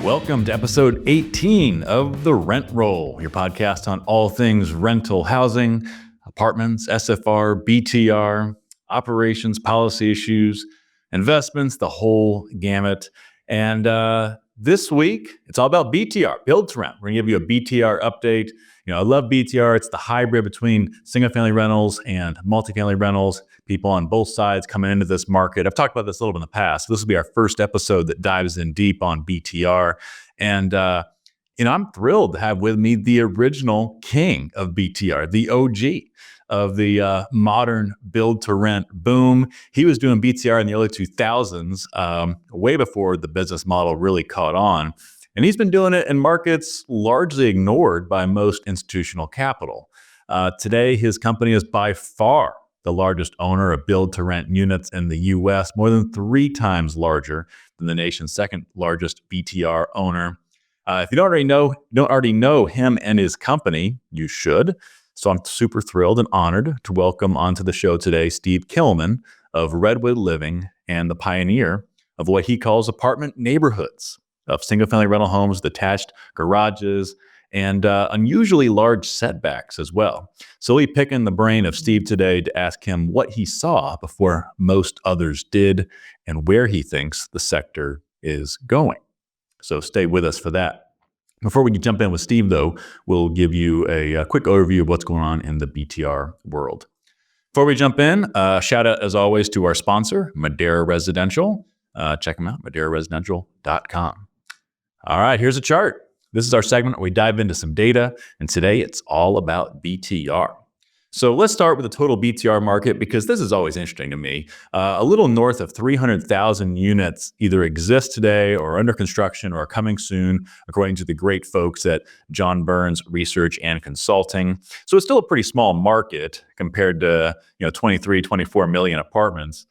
Welcome to episode 18 of The Rent Roll, your podcast on all things rental housing, apartments, SFR, BTR, operations, policy issues, investments, the whole gamut. And this week, it's all about BTR, build to rent. We're going to give you a BTR update. You know, I love BTR. It's the hybrid between single-family rentals and multifamily rentals. People on both sides coming into this market. I've talked about this a little bit in the past. This will be our first episode that dives in deep on BTR. And, I'm thrilled to have with me the original king of BTR, the OG of the modern build-to-rent boom. He was doing BTR in the early 2000s, way before the business model really caught on. And he's been doing it in markets largely ignored by most institutional capital. Today, his company is by far the largest owner of build-to-rent units in the U.S., more than 3 times larger than the nation's second largest BTR owner. If you don't already know him and his company, you should. So I'm super thrilled and honored to welcome onto the show today Steve Kimmelman of Redwood Living and the pioneer of what he calls apartment neighborhoods of single-family rental homes, detached garages, and unusually large setbacks as well. So we'll be picking the brain of Steve today to ask him what he saw before most others did and where he thinks the sector is going. So stay with us for that. Before we jump in with Steve, though, we'll give you a quick overview of what's going on in the BTR world. Before we jump in, shout out, as always, to our sponsor, Madera Residential. Check them out, maderaresidential.com. All right, here's a chart. This is our segment where we dive into some data, and today it's all about BTR. So let's start with the total BTR market because this is always interesting to me. A little north of 300,000 units either exist today or are under construction or are coming soon, according to the great folks at John Burns Research and Consulting. So it's still a pretty small market compared to 23, 24 million apartments.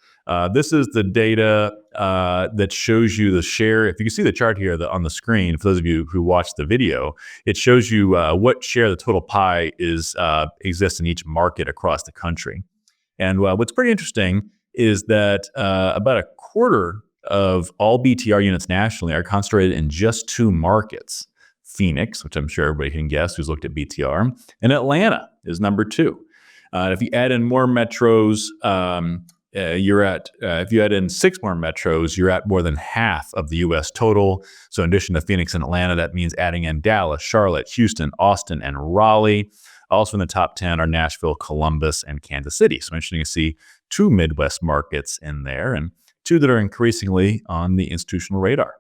This is the data that shows you the share. If you can see the chart here on the screen, for those of you who watched the video, it shows you what share of the total pie exists in each market across the country. And what's pretty interesting is that about a quarter of all BTR units nationally are concentrated in just 2 markets. Phoenix, which I'm sure everybody can guess who's looked at BTR, and Atlanta is number 2. If you add in more metros, if you add in 6 more metros, you're at more than half of the U.S. total. So in addition to Phoenix and Atlanta, that means adding in Dallas, Charlotte, Houston, Austin, and Raleigh. Also in the top 10 are Nashville, Columbus, and Kansas City. So interesting to see 2 Midwest markets in there and 2 that are increasingly on the institutional radar.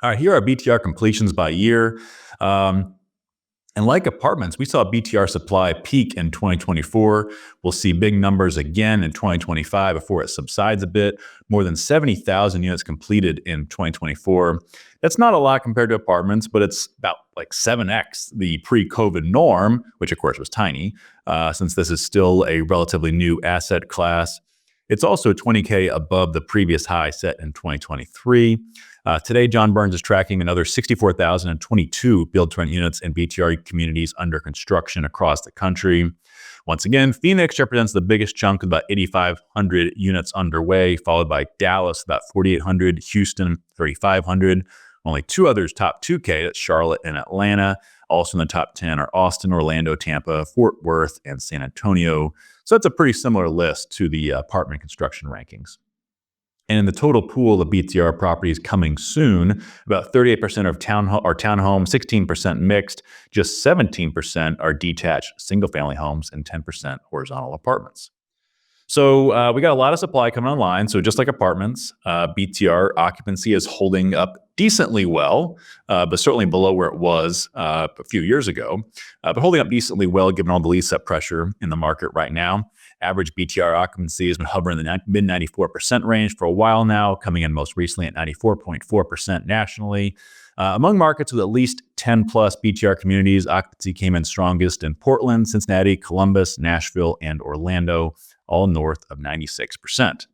All right, here are BTR completions by year. And like apartments, we saw BTR supply peak in 2024. We'll see big numbers again in 2025 before it subsides a bit. More than 70,000 units completed in 2024. That's not a lot compared to apartments, but it's about like 7x the pre-COVID norm, which of course was tiny, since this is still a relatively new asset class. It's also 20K above the previous high set in 2023. Today, John Burns is tracking another 64,022 build-to-rent units in BTR communities under construction across the country. Once again, Phoenix represents the biggest chunk with about 8,500 units underway, followed by Dallas, about 4,800, Houston, 3,500. Only 2 others top 2K, that's Charlotte and Atlanta. Also in the top 10 are Austin, Orlando, Tampa, Fort Worth, and San Antonio. So that's a pretty similar list to the apartment construction rankings. And in the total pool of BTR properties coming soon, about 38% are townhomes, 16% mixed, just 17% are detached single-family homes, and 10% horizontal apartments. So we got a lot of supply coming online. So just like apartments, BTR occupancy is holding up decently well, but certainly below where it was a few years ago, but holding up decently well given all the lease-up pressure in the market right now. Average BTR occupancy has been hovering in the mid-94% range for a while now, coming in most recently at 94.4% nationally. Among markets with at least 10-plus BTR communities, occupancy came in strongest in Portland, Cincinnati, Columbus, Nashville, and Orlando, all north of 96%.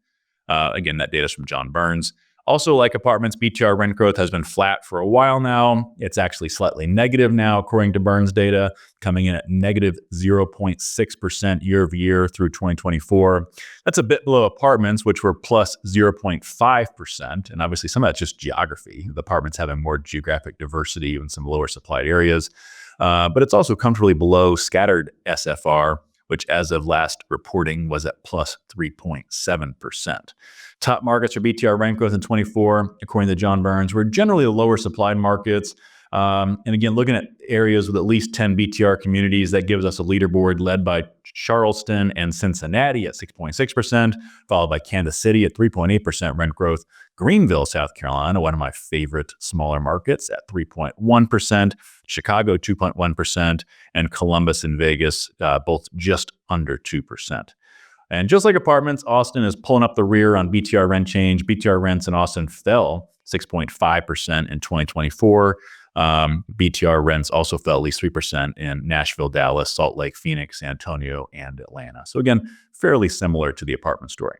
Again, that data is from John Burns. Also, like apartments, BTR rent growth has been flat for a while now. It's actually slightly negative now, according to Burns data, coming in at negative 0.6% year over year through 2024. That's a bit below apartments, which were plus 0.5%. And obviously, some of that's just geography. The apartments having more geographic diversity in some lower supplied areas. But it's also comfortably below scattered SFR, which as of last reporting was at plus 3.7%. Top markets for BTR rent growth in 24, according to John Burns, were generally the lower supplied markets. And again, looking at areas with at least 10 BTR communities, that gives us a leaderboard led by Charleston and Cincinnati at 6.6%, followed by Kansas City at 3.8% rent growth. Greenville, South Carolina, one of my favorite smaller markets, at 3.1%, Chicago 2.1%, and Columbus and Vegas both just under 2%. And just like apartments, Austin is pulling up the rear on BTR rent change. BTR rents in Austin fell 6.5% in 2024. BTR rents also fell at least 3% in Nashville, Dallas, Salt Lake, Phoenix, San Antonio, and Atlanta. So again, fairly similar to the apartment story.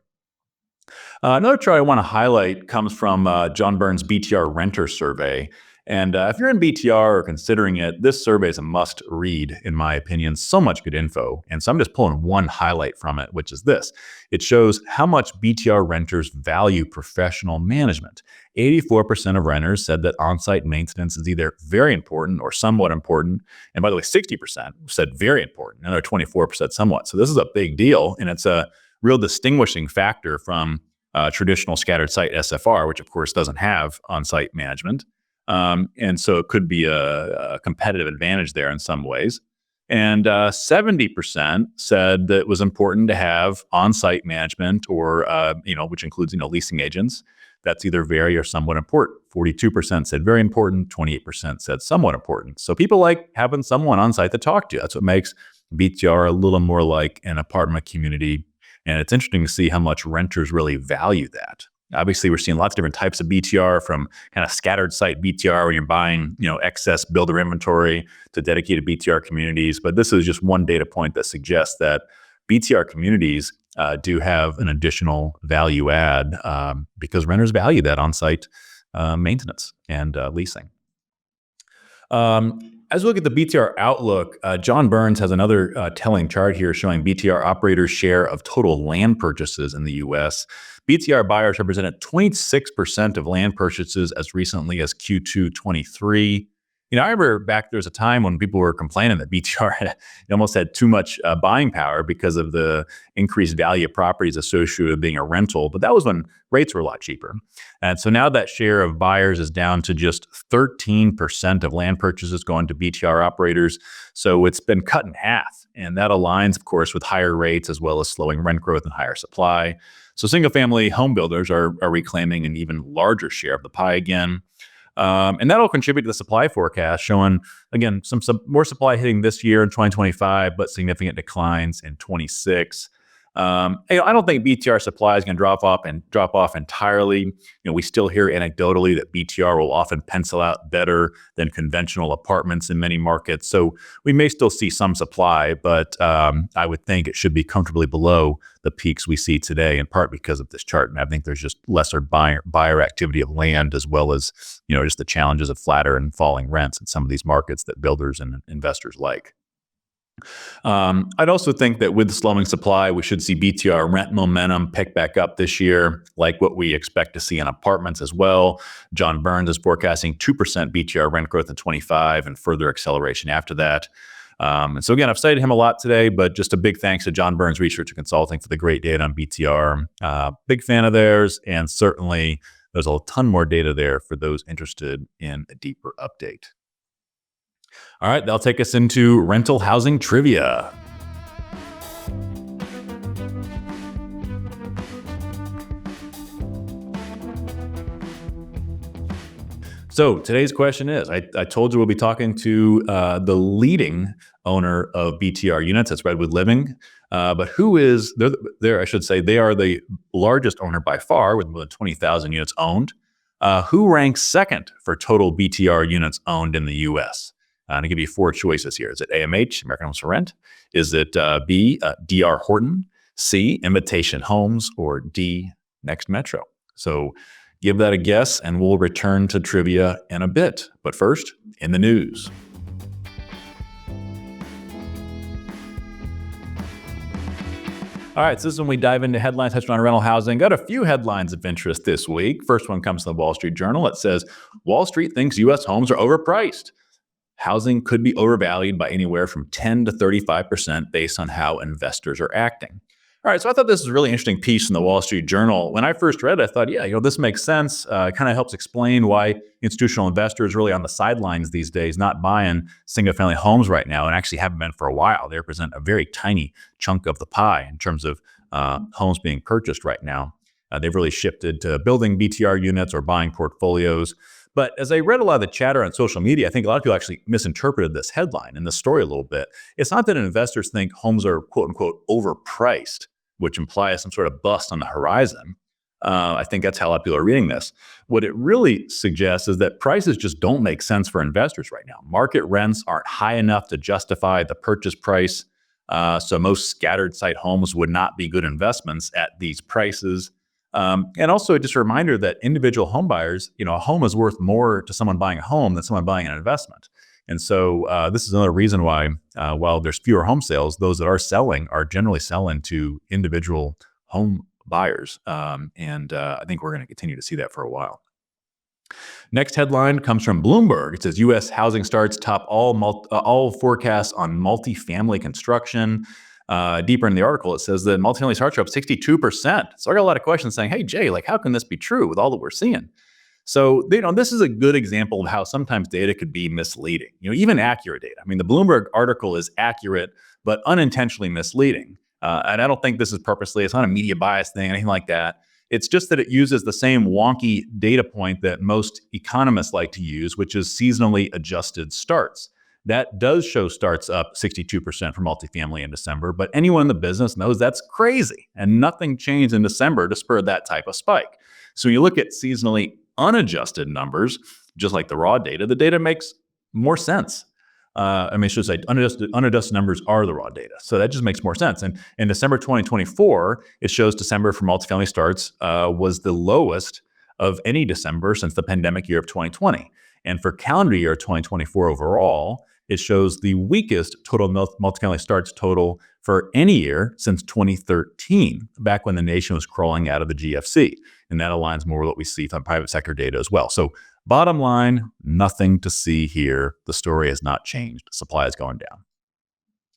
Another chart I want to highlight comes from John Burns' BTR Renter Survey. And if you're in BTR or considering it, this survey is a must read, in my opinion. So much good info. And so I'm just pulling one highlight from it, which is this. It shows how much BTR renters value professional management. 84% of renters said that on-site maintenance is either very important or somewhat important. And by the way, 60% said very important. Another 24% somewhat. So this is a big deal. And it's a real distinguishing factor from traditional scattered site SFR, which of course doesn't have on-site management. And so it could be a competitive advantage there in some ways. And 70% said that it was important to have on-site management or, which includes, leasing agents. That's either very or somewhat important. 42% said very important. 28% said somewhat important. So people like having someone on-site to talk to. That's what makes BTR a little more like an apartment community. And it's interesting to see how much renters really value that. Obviously, we're seeing lots of different types of BTR, from kind of scattered site BTR where you're buying, excess builder inventory, to dedicated BTR communities. But this is just one data point that suggests that BTR communities do have an additional value add because renters value that on-site maintenance and leasing. As we look at the BTR outlook, John Burns has another telling chart here showing BTR operators' share of total land purchases in the U.S. BTR buyers represented 26% of land purchases as recently as Q2 23. I remember back there was a time when people were complaining that BTR almost had too much buying power because of the increased value of properties associated with being a rental. But that was when rates were a lot cheaper. And so now that share of buyers is down to just 13% of land purchases going to BTR operators. So it's been cut in half. And that aligns, of course, with higher rates as well as slowing rent growth and higher supply. So single-family home builders are reclaiming an even larger share of the pie again. And that'll contribute to the supply forecast, showing, again, some more supply hitting this year in 2025, but significant declines in 26. I don't think BTR supply is going to drop off entirely. We still hear anecdotally that BTR will often pencil out better than conventional apartments in many markets. So we may still see some supply, but I would think it should be comfortably below the peaks we see today, in part because of this chart. And I think there's just lesser buyer activity of land, as well as just the challenges of flatter and falling rents in some of these markets that builders and investors like. I'd also think that with slowing supply, we should see BTR rent momentum pick back up this year, like what we expect to see in apartments as well. John Burns is forecasting 2% BTR rent growth in 25 and further acceleration after that. And so again, I've cited him a lot today, but just a big thanks to John Burns Research and Consulting for the great data on BTR. Big fan of theirs, and certainly there's a ton more data there for those interested in a deeper update. All right, that'll take us into rental housing trivia. So today's question is, I told you we'll be talking to the leading owner of BTR units. That's Redwood Living. But who is, I should say, they are the largest owner by far with more than 20,000 units owned. Who ranks second for total BTR units owned in the U.S.? I'm going to give you four choices here. Is it AMH, American Homes for Rent? Is it B, D.R. Horton, C, Invitation Homes, or D, Next Metro? So Give that a guess, and we'll return to trivia in a bit. But first, in the news. All right, so this is when we dive into headlines touching on rental housing. Got a few headlines of interest this week. First one comes from the Wall Street Journal. It says, Wall Street thinks U.S. homes are overpriced. Housing could be overvalued by anywhere from 10 to 35% based on how investors are acting. All right, so I thought this was a really interesting piece in the Wall Street Journal. When I first read it, I thought, this makes sense. It kind of helps explain why institutional investors are really on the sidelines these days, not buying single-family homes right now, and actually haven't been for a while. They represent a very tiny chunk of the pie in terms of homes being purchased right now. They've really shifted to building BTR units or buying portfolios. But as I read a lot of the chatter on social media, I think a lot of people actually misinterpreted this headline and the story a little bit. It's not that investors think homes are, quote unquote, overpriced, which implies some sort of bust on the horizon. I think that's how a lot of people are reading this. What it really suggests is that prices just don't make sense for investors right now. Market rents aren't high enough to justify the purchase price. So most scattered site homes would not be good investments at these prices. And also just a reminder that individual home buyers, a home is worth more to someone buying a home than someone buying an investment. And so this is another reason why, while there's fewer home sales, those that are selling are generally selling to individual home buyers. And I think we're going to continue to see that for a while. Next headline comes from Bloomberg. It says U.S. housing starts top all forecasts on multifamily construction. Deeper in the article, it says that multifamily starts are up 62%. So I got a lot of questions saying, hey, Jay, how can this be true with all that we're seeing? So, this is a good example of how sometimes data could be misleading, even accurate data. I mean, the Bloomberg article is accurate, but unintentionally misleading. And I don't think this is purposely. It's not a media bias thing, anything like that. It's just that it uses the same wonky data point that most economists like to use, which is seasonally adjusted starts. That does show starts up 62% for multifamily in December, but anyone in the business knows that's crazy, and nothing changed in December to spur that type of spike. So when you look at seasonally unadjusted numbers, just like the raw data, the data makes more sense. I should say unadjusted numbers are the raw data. So that just makes more sense. And in December 2024, it shows December for multifamily starts was the lowest of any December since the pandemic year of 2020. And for calendar year 2024 overall, it shows the weakest total multifamily starts total for any year since 2013, back when the nation was crawling out of the GFC. And that aligns more with what we see from private sector data as well. So bottom line, nothing to see here. The story has not changed. Supply is going down.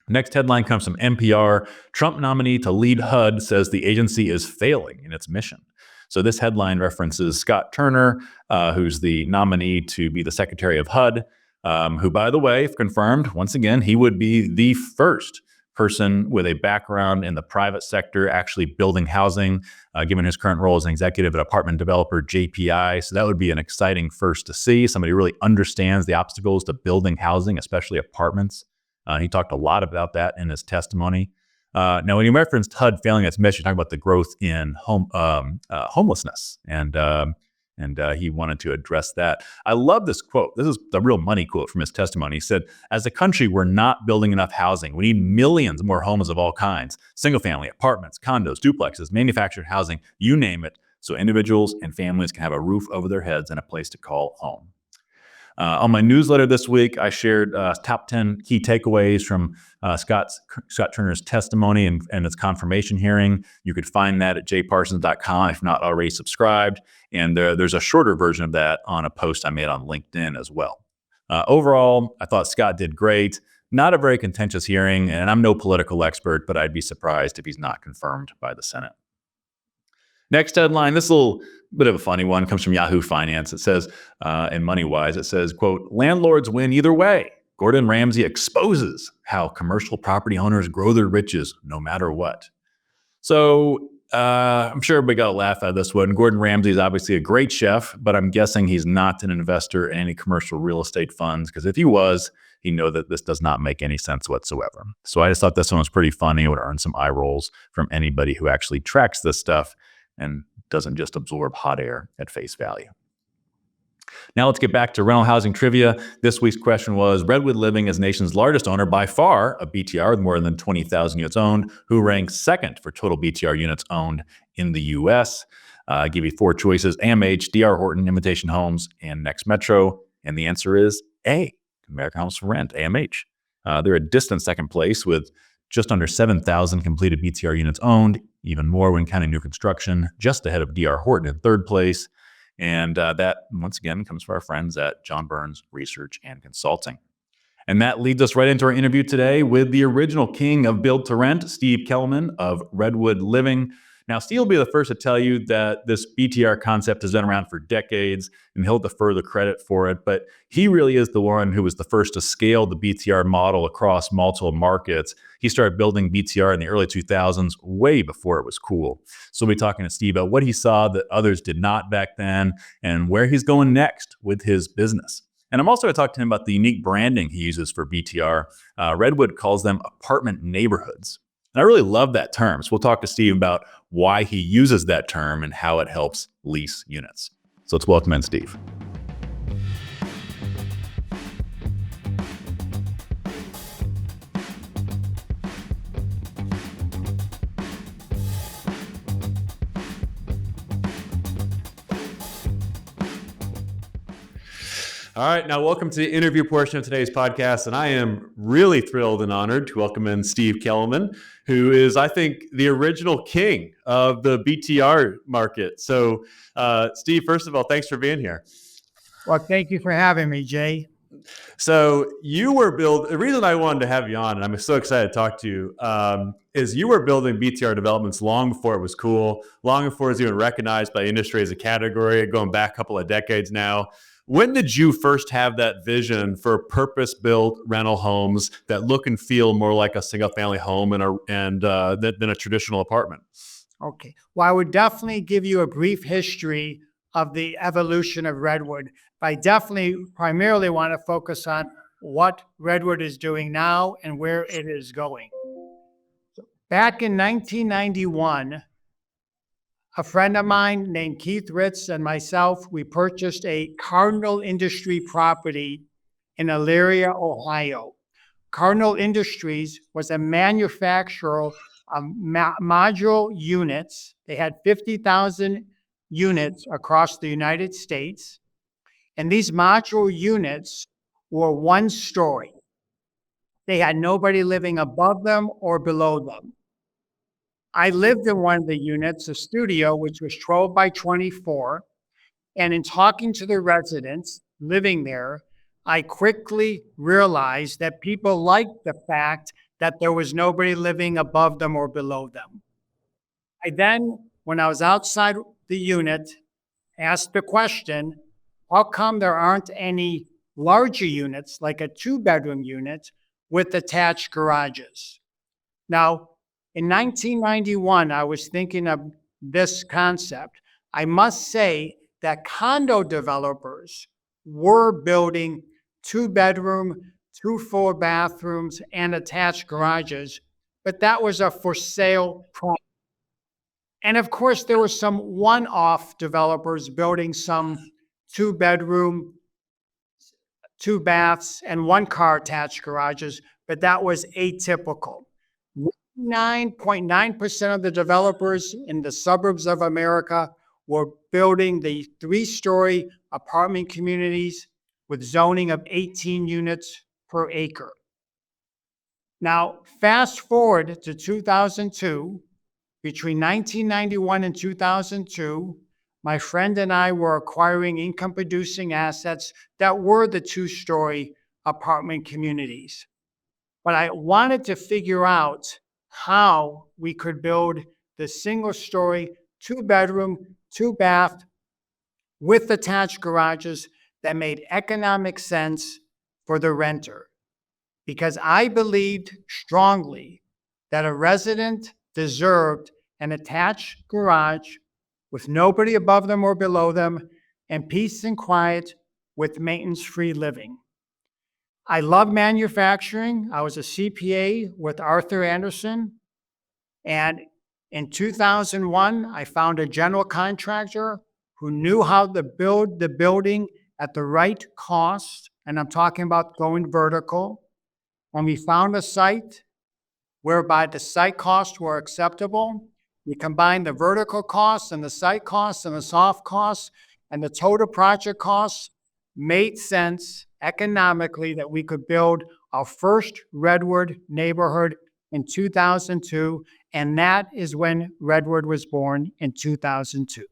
Next headline comes from NPR. Trump nominee to lead HUD says the agency is failing in its mission. So this headline references Scott Turner, who's the nominee to be the Secretary of HUD, who, by the way, if confirmed, once again, he would be the first person with a background in the private sector actually building housing, given his current role as an executive at apartment developer JPI. So that would be an exciting first to see. Somebody who really understands the obstacles to building housing, especially apartments. He talked a lot about that in his testimony. Now, when you referenced HUD failing its mission, you're talking about the growth in homelessness, and he wanted to address that. I love this quote. This is the real money quote from his testimony. He said, as a country, we're not building enough housing. We need millions more homes of all kinds, single-family, apartments, condos, duplexes, manufactured housing, you name it, so individuals and families can have a roof over their heads and a place to call home. On my newsletter this week, I shared top 10 key takeaways from Scott Turner's testimony and its confirmation hearing. You could find that at jparsons.com if not already subscribed. And there's a shorter version of that on a post I made on LinkedIn as well. Overall, I thought Scott did great. Not a very contentious hearing, and I'm no political expert, but I'd be surprised if he's not confirmed by the Senate. Next headline, this little bit of a funny one, comes from Yahoo Finance. It says, in MoneyWise, it says, quote, landlords win either way. Gordon Ramsay exposes how commercial property owners grow their riches no matter what. So I'm sure everybody got a laugh out of this one. Gordon Ramsay is obviously a great chef, but I'm guessing he's not an investor in any commercial real estate funds, because if he was, he'd know that this does not make any sense whatsoever. So I just thought this one was pretty funny. It would earn some eye rolls from anybody who actually tracks this stuff and doesn't just absorb hot air at face value. Now let's get back to rental housing trivia. This week's question was, Redwood Living is the nation's largest owner by far of BTR with more than 20,000 units owned. Who ranks second for total BTR units owned in the U.S.? I give you four choices: AMH, DR Horton, Invitation Homes, and Next Metro. And the answer is A, American Homes for Rent, AMH. They're a distant second place with just under 7,000 completed BTR units owned, even more when counting new construction, just ahead of DR Horton in third place. And that, once again, comes from our friends at John Burns Research and Consulting. And that leads us right into our interview today with the original king of build to rent, Steve Kimmelman of Redwood Living. Now, Steve will be the first to tell you that this BTR concept has been around for decades, and he'll defer the credit for it. But he really is the one who was the first to scale the BTR model across multiple markets. He started building BTR in the early 2000s, way before it was cool. So we'll be talking to Steve about what he saw that others did not back then, and where he's going next with his business. And I'm also going to talk to him about the unique branding he uses for BTR. Redwood calls them apartment neighborhoods. And I really love that term. So we'll talk to Steve about why he uses that term and how it helps lease units. So let's welcome in Steve. All right, now welcome to the interview portion of today's podcast, and I am really thrilled and honored to welcome in Steve Kimmelman, who is, I think, the original king of the BTR market. So, Steve, first of all, thanks for being here. Well, thank you for having me, Jay. So the reason I wanted to have you on, and I'm so excited to talk to you, is you were building BTR developments long before it was cool, long before it was even recognized by industry as a category, going back a couple of decades now. When did you first have that vision for purpose-built rental homes that look and feel more like a single-family home than a traditional apartment? Okay. Well, I would definitely give you a brief history of the evolution of Redwood. But I definitely primarily want to focus on what Redwood is doing now and where it is going. Back in 1991, a friend of mine named Keith Ritz and myself, we purchased a Cardinal Industry property in Elyria, Ohio. Cardinal Industries was a manufacturer of modular units. They had 50,000 units across the United States. And these modular units were one story. They had nobody living above them or below them. I lived in one of the units, a studio, which was 12 by 24. And in talking to the residents living there, I quickly realized that people liked the fact that there was nobody living above them or below them. I then, when I was outside the unit, asked the question, how come there aren't any larger units, like a 2-bedroom unit, with attached garages? Now, in 1991, I was thinking of this concept. I must say that condo developers were building 2-bedroom, 2 full bathrooms, and attached garages, but that was a for sale product. And of course, there were some one-off developers building some 2-bedroom, 2 baths, and 1-car attached garages, but that was atypical. 9.9% of the developers in the suburbs of America were building the 3-story apartment communities with zoning of 18 units per acre. Now, fast forward to 2002, between 1991 and 2002, my friend and I were acquiring income-producing assets that were the 2-story apartment communities. But I wanted to figure out how we could build the single-story, 2-bedroom, 2-bath with attached garages that made economic sense for the renter. Because I believed strongly that a resident deserved an attached garage with nobody above them or below them, and peace and quiet with maintenance-free living. I love manufacturing. I was a CPA with Arthur Andersen. And in 2001, I found a general contractor who knew how to build the building at the right cost. And I'm talking about going vertical. When we found a site whereby the site costs were acceptable, You combine the vertical costs and the site costs and the soft costs and the total project costs, made sense economically that we could build our first Redwood neighborhood in 2002, and that is when Redwood was born in 2002.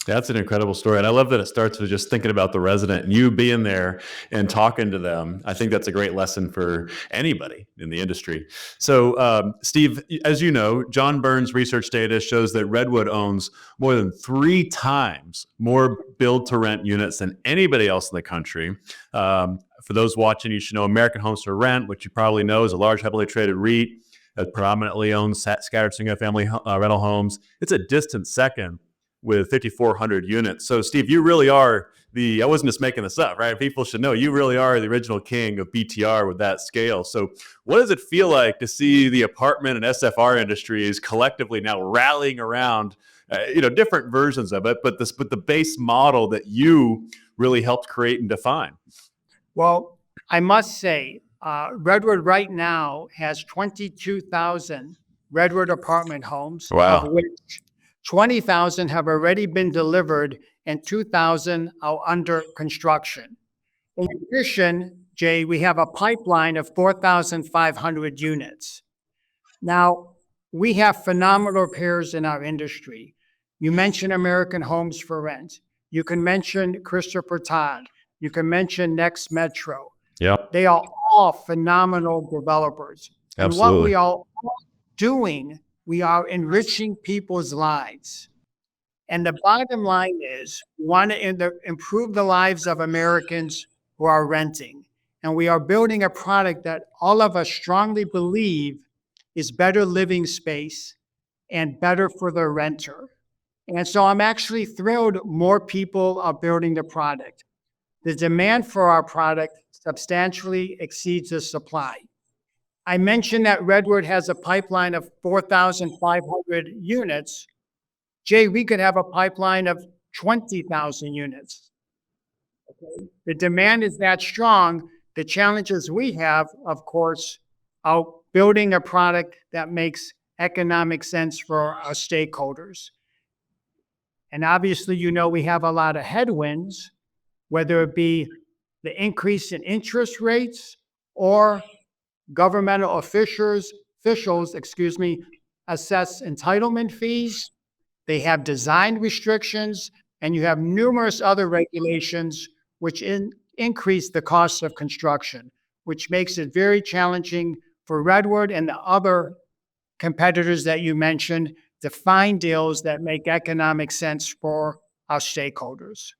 That's an incredible story. And I love that it starts with just thinking about the resident and you being there and talking to them. I think that's a great lesson for anybody in the industry. So, Steve, as you know, John Burns' research data shows that Redwood owns more than 3 times more build to rent units than anybody else in the country. For those watching, you should know American Homes for Rent, which you probably know is a large, heavily traded REIT that predominantly owns scattered single family rental homes. It's a distant second with 5,400 units. So, Steve, you really are I wasn't just making this up, right? People should know you really are the original king of BTR with that scale. So, what does it feel like to see the apartment and SFR industries collectively now rallying around, different versions of it, but the base model that you really helped create and define? Well, I must say, Redwood right now has 22,000 Redwood apartment homes, of Wow. which 20,000 have already been delivered and 2,000 are under construction. In addition, Jay, we have a pipeline of 4,500 units. Now, we have phenomenal peers in our industry. You mentioned American Homes for Rent. You can mention Christopher Todd. You can mention Next Metro. Yep. They are all phenomenal developers. And what Absolutely. we are doing, we are enriching people's lives. And the bottom line is, we want to improve the lives of Americans who are renting. And we are building a product that all of us strongly believe is better living space and better for the renter. And so I'm actually thrilled more people are building the product. The demand for our product substantially exceeds the supply. I mentioned that Redwood has a pipeline of 4,500 units. Jay, we could have a pipeline of 20,000 units. Okay. The demand is that strong. The challenges we have, of course, are building a product that makes economic sense for our stakeholders. And obviously, we have a lot of headwinds, whether it be the increase in interest rates or governmental officials, assess entitlement fees. They have design restrictions, and you have numerous other regulations which increase the cost of construction, which makes it very challenging for Redwood and the other competitors that you mentioned to find deals that make economic sense for our stakeholders.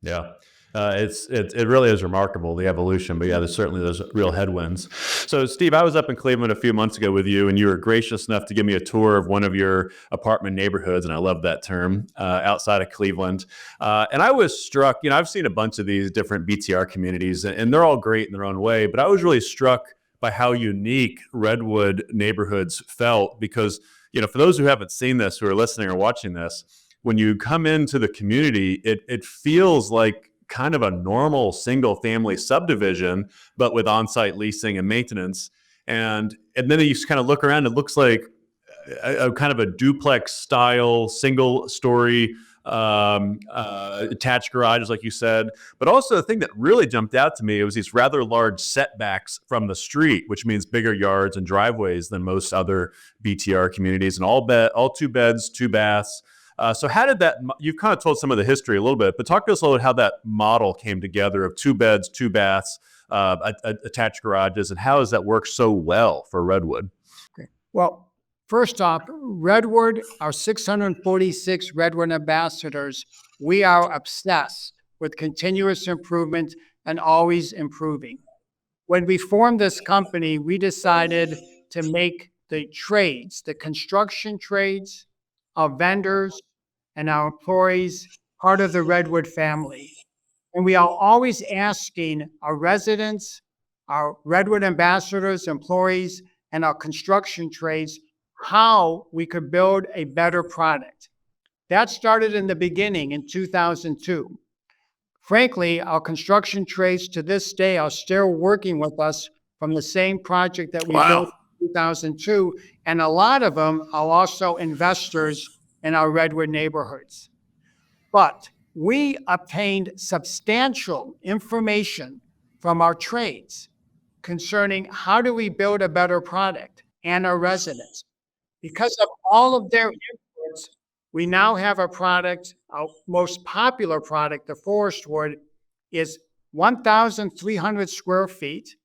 Yeah. It really is remarkable, the evolution, but yeah, there's certainly those real headwinds. So, Steve, I was up in Cleveland a few months ago with you, and you were gracious enough to give me a tour of one of your apartment neighborhoods, and I love that term, outside of Cleveland. And I was struck, I've seen a bunch of these different BTR communities, and they're all great in their own way, but I was really struck by how unique Redwood neighborhoods felt because, for those who haven't seen this, who are listening or watching this, when you come into the community, it feels like kind of a normal single family subdivision, but with on-site leasing and maintenance. And then you just kind of look around, it looks like a kind of a duplex style, single story, attached garages, like you said. But also the thing that really jumped out to me, it was these rather large setbacks from the street, which means bigger yards and driveways than most other BTR communities, and all 2 beds, 2 baths. So how did that, you've kind of told some of the history a little bit, but talk to us a little bit how that model came together of 2 beds, 2 baths, attached garages, and how does that work so well for Redwood? Okay. Well, first off, Redwood, our 646 Redwood ambassadors, we are obsessed with continuous improvement and always improving. When we formed this company, we decided to make the trades, the construction trades, our vendors, and our employees part of the Redwood family. And we are always asking our residents, our Redwood ambassadors, employees, and our construction trades how we could build a better product. That started in the beginning in 2002. Frankly, our construction trades to this day are still working with us from the same project that we built 2002, and a lot of them are also investors in our Redwood neighborhoods. But we obtained substantial information from our trades concerning how do we build a better product and our residents. Because of all of their inputs, we now have a product, our most popular product, the forest wood, is 1,300 square feet,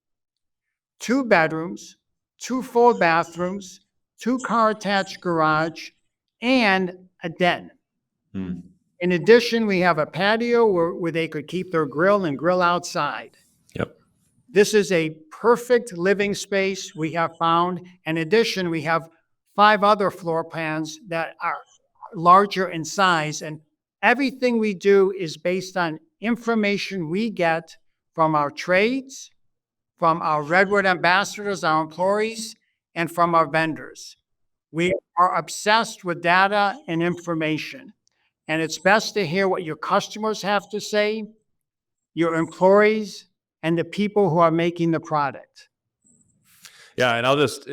2 bedrooms, 2 full bathrooms, 2-car attached garage, and a den. In addition, we have a patio where they could keep their grill and grill outside. Yep. This is a perfect living space we have found. In addition, we have 5 other floor plans that are larger in size, and everything we do is based on information we get from our trades, from our Redwood ambassadors, our employees, and from our vendors. We are obsessed with data and information, and it's best to hear what your customers have to say, your employees, and the people who are making the product. Yeah, and I'll just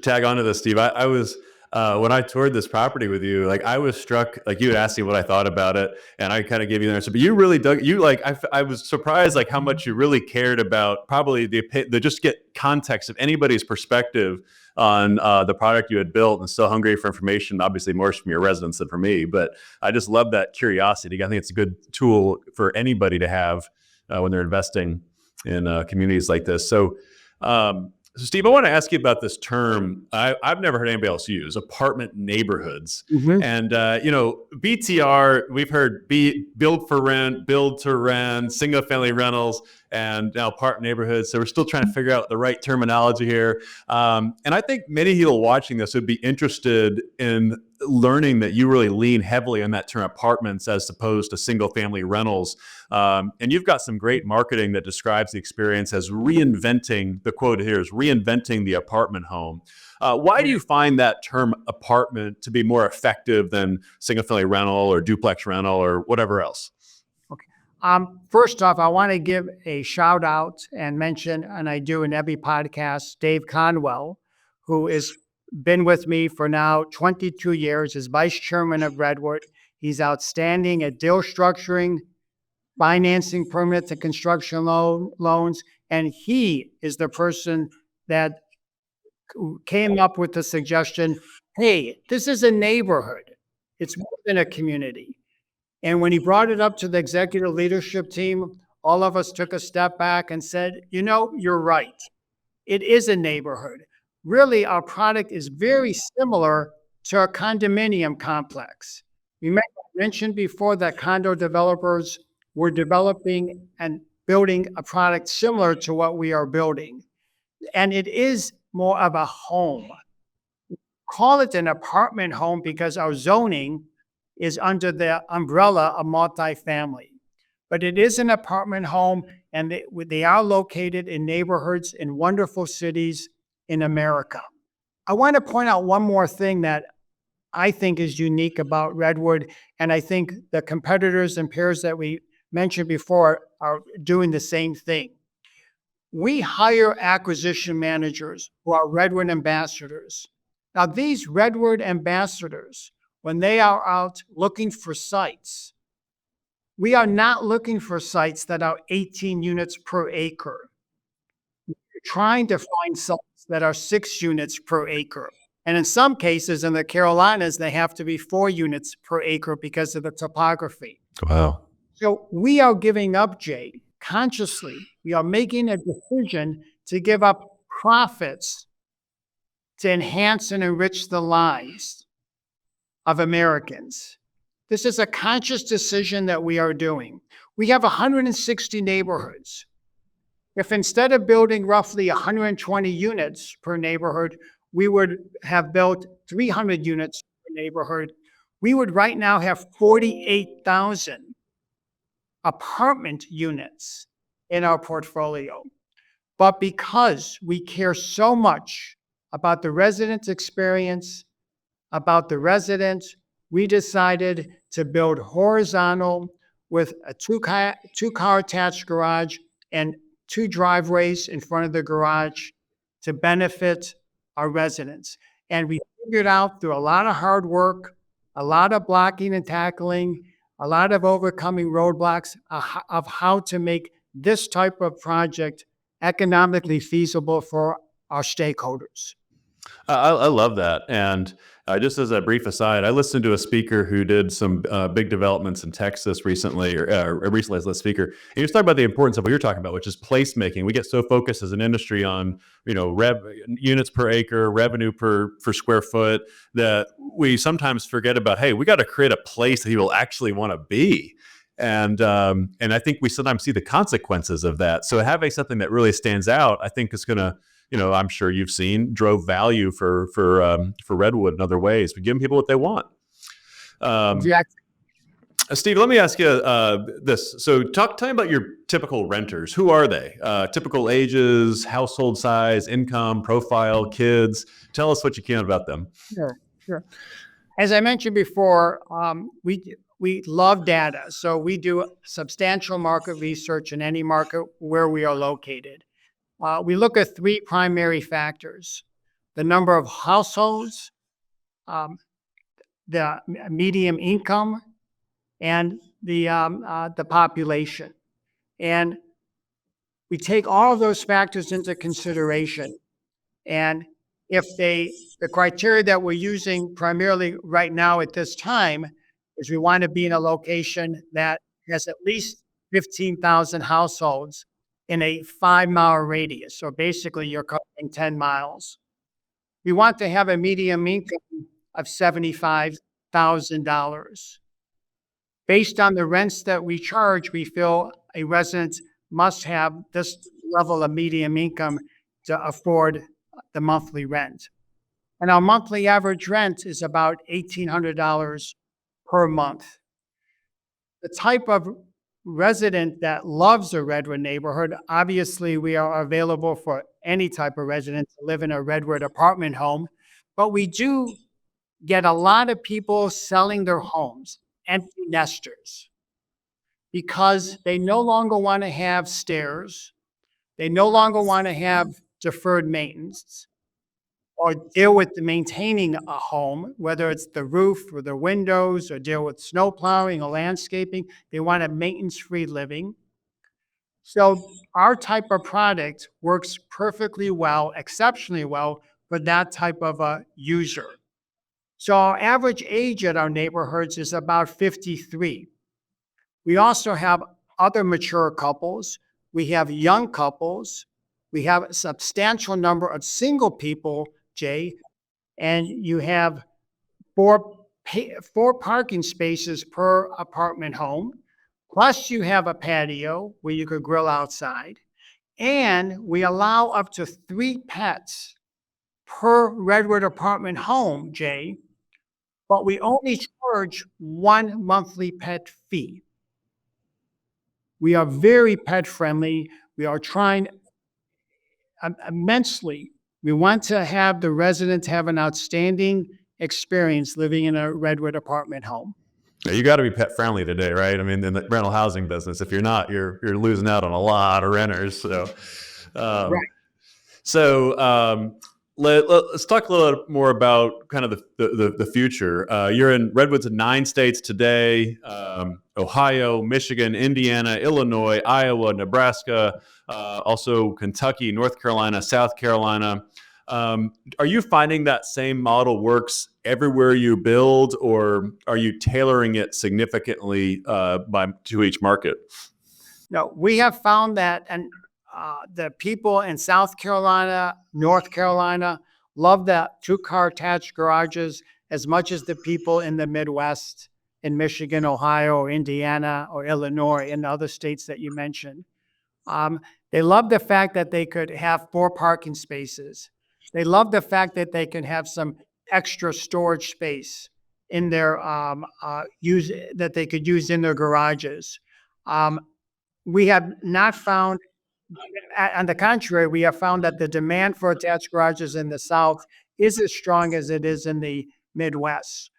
tag onto this, Steve. I was when I toured this property with you, like I was struck. Like you had asked me what I thought about it, and I kind of gave you the answer. But you really dug. You like I was surprised like how much you really cared about probably the just get context of anybody's perspective on the product you had built, and so hungry for information. Obviously, more from your residents than from me. But I just love that curiosity. I think it's a good tool for anybody to have when they're investing in communities like this. So, Steve, I want to ask you about this term. I've never heard anybody else use apartment neighborhoods. And, BTR, we've heard build for rent, build to rent, single family rentals, and now apartment neighborhoods. So we're still trying to figure out the right terminology here. And I think many people watching this would be interested in learning that you really lean heavily on that term apartments as opposed to single family rentals. And you've got some great marketing that describes the experience as reinventing, the quote here is reinventing the apartment home. Why do you find that term apartment to be more effective than single family rental or duplex rental or whatever else? First off, I want to give a shout out and mention, and I do in every podcast, Dave Conwell, who has been with me for now 22 years, is vice chairman of Redwood. He's outstanding at deal structuring, financing permits and construction loans, and he is the person that came up with the suggestion, hey, this is a neighborhood. It's more than a community. And when he brought it up to the executive leadership team, all of us took a step back and said, you're right. It is a neighborhood. Really, our product is very similar to a condominium complex. We mentioned before that condo developers were developing and building a product similar to what we are building. And it is more of a home. Call it an apartment home because our zoning is under the umbrella of multifamily. But it is an apartment home, and they are located in neighborhoods in wonderful cities in America. I want to point out one more thing that I think is unique about Redwood, and I think the competitors and peers that we mentioned before are doing the same thing. We hire acquisition managers who are Redwood ambassadors. Now, these Redwood ambassadors, when they are out looking for sites, we are not looking for sites that are 18 units per acre. We're trying to find sites that are 6 units per acre. And in some cases, in the Carolinas, they have to be 4 units per acre because of the topography. Wow. So we are giving up, Jay, consciously. We are making a decision to give up profits to enhance and enrich the lives of Americans. This is a conscious decision that we are doing. We have 160 neighborhoods. If instead of building roughly 120 units per neighborhood, we would have built 300 units per neighborhood, we would right now have 48,000 apartment units in our portfolio. But because we care so much about the resident's experience, about the residents, we decided to build horizontal with a two-car attached garage and 2 driveways in front of the garage to benefit our residents. And we figured out through a lot of hard work, a lot of blocking and tackling, a lot of overcoming roadblocks of how to make this type of project economically feasible for our stakeholders. I love that. And just as a brief aside, I listened to a speaker who did some big developments in Texas recently, or recently as a speaker. And he was talking about the importance of what you're talking about, which is placemaking. We get so focused as an industry on, units per acre, revenue per square foot, that we sometimes forget about, hey, we got to create a place that people actually want to be. And I think we sometimes see the consequences of that. So having something that really stands out, I think is going to, I'm sure you've seen, drove value for Redwood in other ways, but giving people what they want. Exactly. Steve, let me ask you this. So tell me about your typical renters. Who are they? Typical ages, household size, income, profile, kids. Tell us what you can about them. Sure. As I mentioned before, we love data. So we do substantial market research in any market where we are located. We look at three primary factors: the number of households, the median income, and the population. And we take all of those factors into consideration. And if the criteria that we're using primarily right now at this time is we want to be in a location that has at least 15,000 households in a 5-mile radius. So basically you're covering 10 miles. We want to have a median income of $75,000. Based on the rents that we charge, we feel a resident must have this level of median income to afford the monthly rent. And our monthly average rent is about $1,800 per month. The type of resident that loves a Redwood neighborhood, obviously we are available for any type of resident to live in a Redwood apartment home, but we do get a lot of people selling their homes, empty nesters, because they no longer want to have stairs. They no longer want to have deferred maintenance or deal with maintaining a home, whether it's the roof or the windows, or deal with snow plowing or landscaping. They want a maintenance-free living. So our type of product works perfectly well, exceptionally well, for that type of a user. So our average age at our neighborhoods is about 53. We also have other mature couples. We have young couples. We have a substantial number of single people, Jay, and you have four parking spaces per apartment home. Plus you have a patio where you could grill outside. And we allow up to 3 pets per Redwood apartment home, Jay, but we only charge 1 monthly pet fee. We are very pet friendly. We are trying immensely. We want to have the residents have an outstanding experience living in a Redwood apartment home. Yeah, you got to be pet friendly today, right? I mean, in the rental housing business, if you're not, you're losing out on a lot of renters. So, Right. Let's talk a little more about kind of the future. You're in Redwoods in 9 states today: Ohio, Michigan, Indiana, Illinois, Iowa, Nebraska, also Kentucky, North Carolina, South Carolina. Are you finding that same model works everywhere you build, or are you tailoring it significantly to each market? No, we have found that, and the people in South Carolina, North Carolina love the 2-car attached garages as much as the people in the Midwest, in Michigan, Ohio, or Indiana, or Illinois, and other states that you mentioned. They love the fact that they could have 4 parking spaces. They love the fact that they can have some extra storage space in their that they could use in their garages. We have not found, on the contrary, we have found that the demand for attached garages in the South is as strong as it is in the Midwest.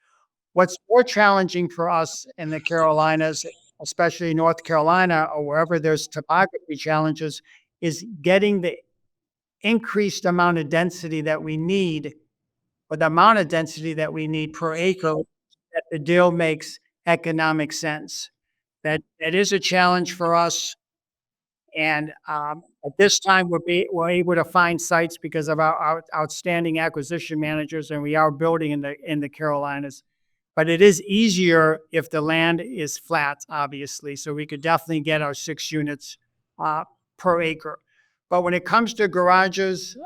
What's more challenging for us in the Carolinas, especially North Carolina or wherever there's topography challenges, is getting the increased amount of density that we need, or the amount of density that we need per acre, that the deal makes economic sense. That is a challenge for us. And at this time, we're able to find sites because of our outstanding acquisition managers, and we are building in the Carolinas. But it is easier if the land is flat, obviously. So we could definitely get our 6 units per acre. But when it comes to garages,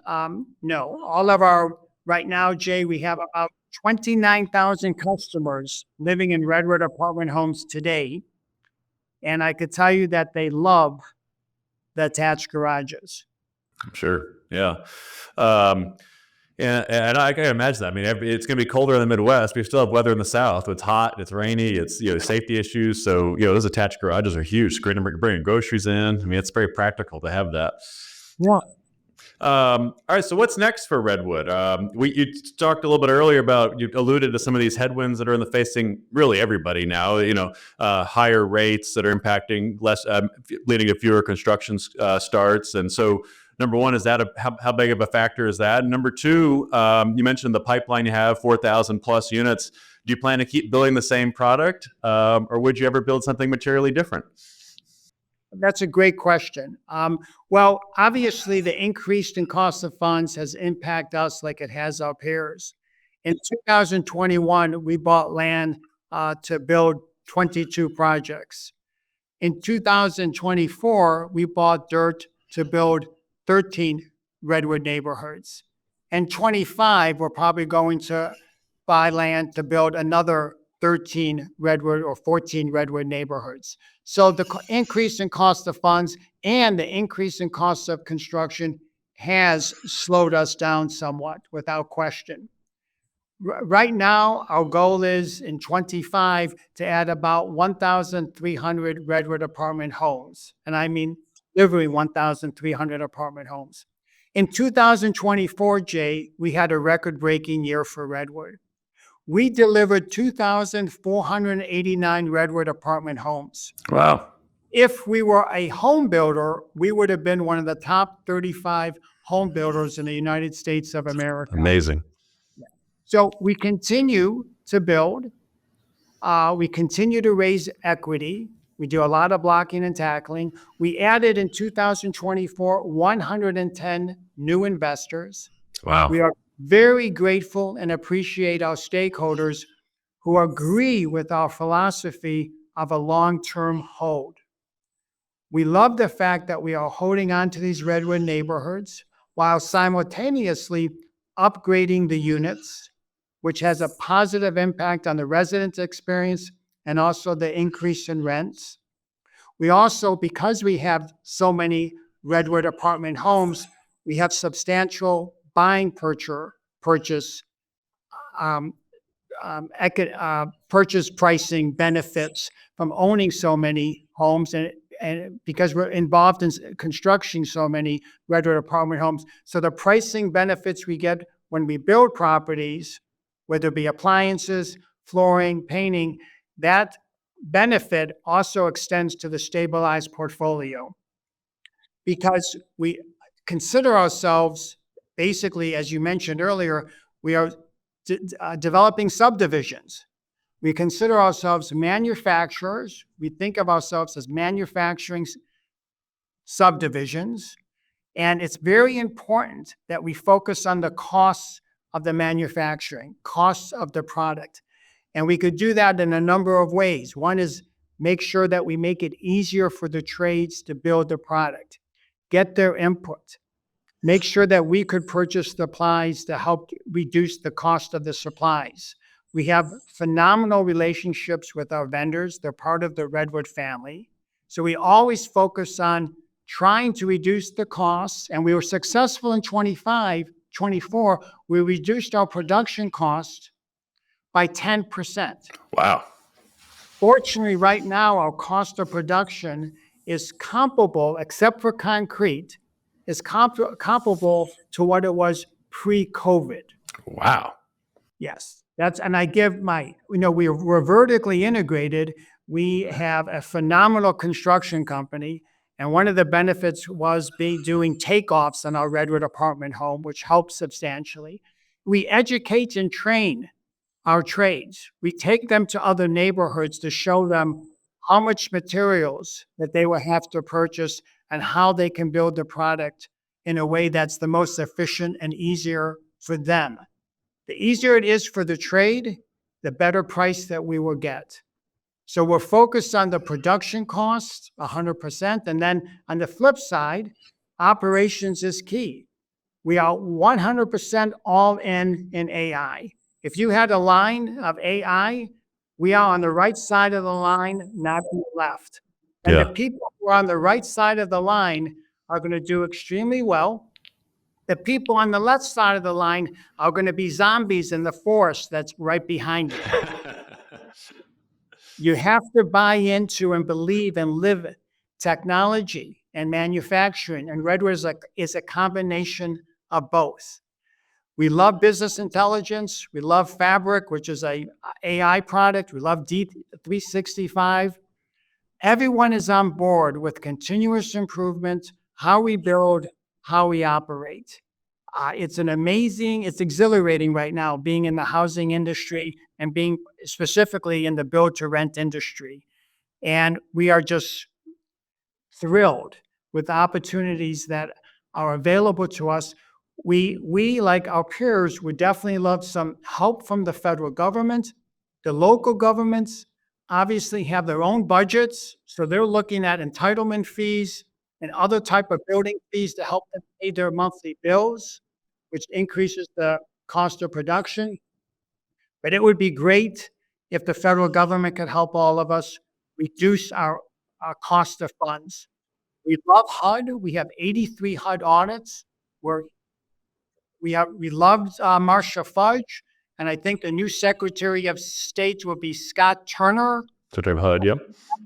no. All of our, right now, Jay, we have about 29,000 customers living in Redwood apartment homes today. And I could tell you that they love the attached garages. I'm sure. Yeah. And I can imagine that. I mean, it's going to be colder in the Midwest. We still have weather in the South. It's hot. It's rainy. It's safety issues. So those attached garages are huge. It's great to bring groceries in. I mean, it's very practical to have that. Yeah. All right. So what's next for Redwood? You talked a little bit earlier about, you alluded to some of these headwinds that are facing really everybody now. Higher rates that are impacting less, leading to fewer construction starts. And so, number one, is that how big of a factor is that? And number two, you mentioned the pipeline you have, 4,000 plus units. Do you plan to keep building the same product, or would you ever build something materially different? That's a great question. Well, obviously, the increase in cost of funds has impacted us like it has our peers. In 2021, we bought land to build 22 projects. In 2024, we bought dirt to build 13 Redwood neighborhoods. And 25, we're probably going to buy land to build another 13 Redwood or 14 Redwood neighborhoods. So the increase in cost of funds and the increase in cost of construction has slowed us down somewhat, without question. Right now, our goal is in 25 to add about 1,300 Redwood apartment homes. And I mean literally 1,300 apartment homes. In 2024, Jay, we had a record-breaking year for Redwood. We delivered 2,489 Redwood apartment homes. Wow. If we were a home builder, we would have been one of the top 35 home builders in the United States of America. Amazing. So we continue to build. We continue to raise equity. We do a lot of blocking and tackling. We added in 2024 110 new investors. Wow. We are very grateful and appreciate our stakeholders who agree with our philosophy of a long-term hold. We love the fact that we are holding on to these Redwood neighborhoods while simultaneously upgrading the units, which has a positive impact on the resident experience and also the increase in rents. We also, because we have so many Redwood apartment homes, we have substantial buying purchase pricing benefits from owning so many homes, and because we're involved in constructing so many Redwood apartment homes. So the pricing benefits we get when we build properties, whether it be appliances, flooring, painting, that benefit also extends to the stabilized portfolio. Because we consider ourselves, basically, as you mentioned earlier, we are developing subdivisions. We consider ourselves manufacturers. We think of ourselves as manufacturing subdivisions. And it's very important that we focus on the costs of the manufacturing, costs of the product. And we could do that in a number of ways. One is make sure that we make it easier for the trades to build the product, get their input, make sure that we could purchase supplies to help reduce the cost of the supplies. We have phenomenal relationships with our vendors. They're part of the Redwood family. So we always focus on trying to reduce the costs, and we were successful in 24. We reduced our production cost by 10%. Wow. Fortunately, right now, our cost of production is comparable, except for concrete, is comparable to what it was pre-COVID. Wow. Yes, and I give we're vertically integrated. We have a phenomenal construction company, And one of the benefits was doing takeoffs on our Redwood apartment home, which helped substantially. We educate and train our trades. We take them to other neighborhoods to show them how much materials that they will have to purchase and how they can build the product in a way that's the most efficient and easier for them. The easier it is for the trade, the better price that we will get. So we're focused on the production costs 100%. And then on the flip side, operations is key. We are 100% all in AI. If you had a line of AI, we are on the right side of the line, not the left. And the people who are on the right side of the line are going to do extremely well. The people on the left side of the line are going to be zombies in the forest that's right behind you. You have to buy into and believe and live technology and manufacturing. And Redwood is a combination of both. We love business intelligence. We love Fabric, which is a AI product. We love D365. Everyone is on board with continuous improvement, how we build, how we operate. It's exhilarating right now being in the housing industry and being specifically in the build to rent industry. And we are just thrilled with the opportunities that are available to us. We, like our peers, would definitely love some help from the federal government. The local governments obviously have their own budgets, so they're looking at entitlement fees and other type of building fees to help them pay their monthly bills, which increases the cost of production. But it would be great if the federal government could help all of us reduce our cost of funds. We love HUD. We have 83 HUD audits. We loved Marcia Fudge, and I think the new Secretary of State will be Scott Turner. Secretary of HUD, yep.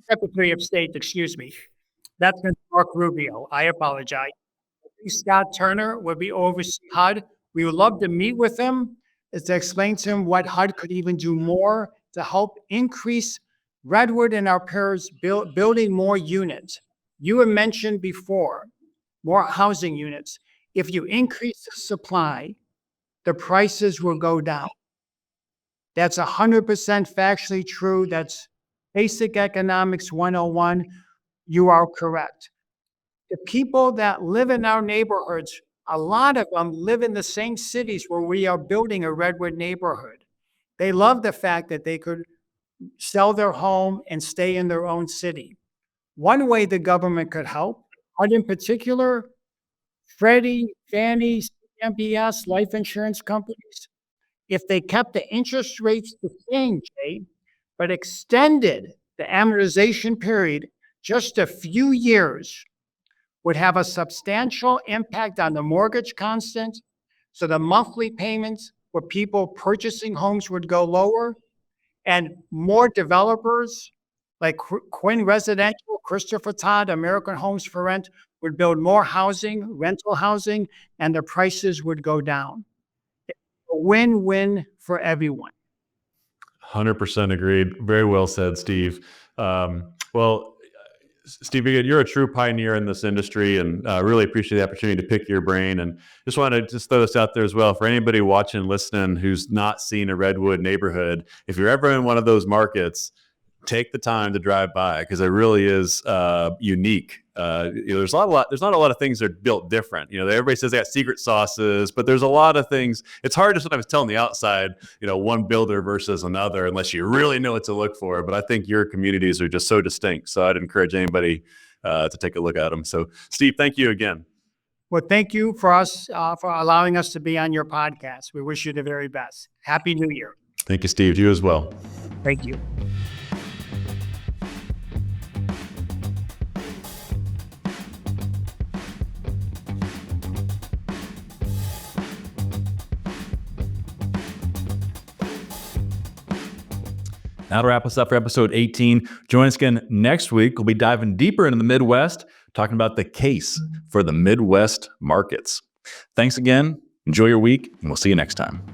Secretary of State, excuse me. That's Mark Rubio. I apologize. Scott Turner will be overseeing HUD. We would love to meet with him to explain to him what HUD could even do more to help increase Redwood and our peers building more units. You had mentioned before, more housing units. If you increase the supply, the prices will go down. That's 100% factually true. That's basic economics 101. You are correct. The people that live in our neighborhoods, a lot of them live in the same cities where we are building a Redwood neighborhood. They love the fact that they could sell their home and stay in their own city. One way the government could help, HUD in particular, Freddie, Fannie, CMBS, life insurance companies, if they kept the interest rates the same, Jay, but extended the amortization period just a few years, would have a substantial impact on the mortgage constant. So the monthly payments for people purchasing homes would go lower, and more developers like Quinn Residential, Christopher Todd, American Homes for Rent would build more housing, rental housing, and the prices would go down. It's a win-win for everyone. 100% agreed. Very well said, Steve. Well, Steve, you're a true pioneer in this industry, and really appreciate the opportunity to pick your brain. And just want to throw this out there as well for anybody watching, listening, who's not seen a Redwood neighborhood. If you're ever in one of those markets, take the time to drive by, because it really is unique. There's not a lot of things that are built different. Everybody says they got secret sauces, but there's a lot of things. It's hard to sometimes tell on the outside, one builder versus another, unless you really know what to look for. But I think your communities are just so distinct. So I'd encourage anybody to take a look at them. So Steve, thank you again. Well, thank you for allowing us to be on your podcast. We wish you the very best. Happy New Year. Thank you, Steve. You as well. Thank you. That'll wrap us up for episode 18. Join us again next week. We'll be diving deeper into the Midwest, talking about the case for the Midwest markets. Thanks again. Enjoy your week, and we'll see you next time.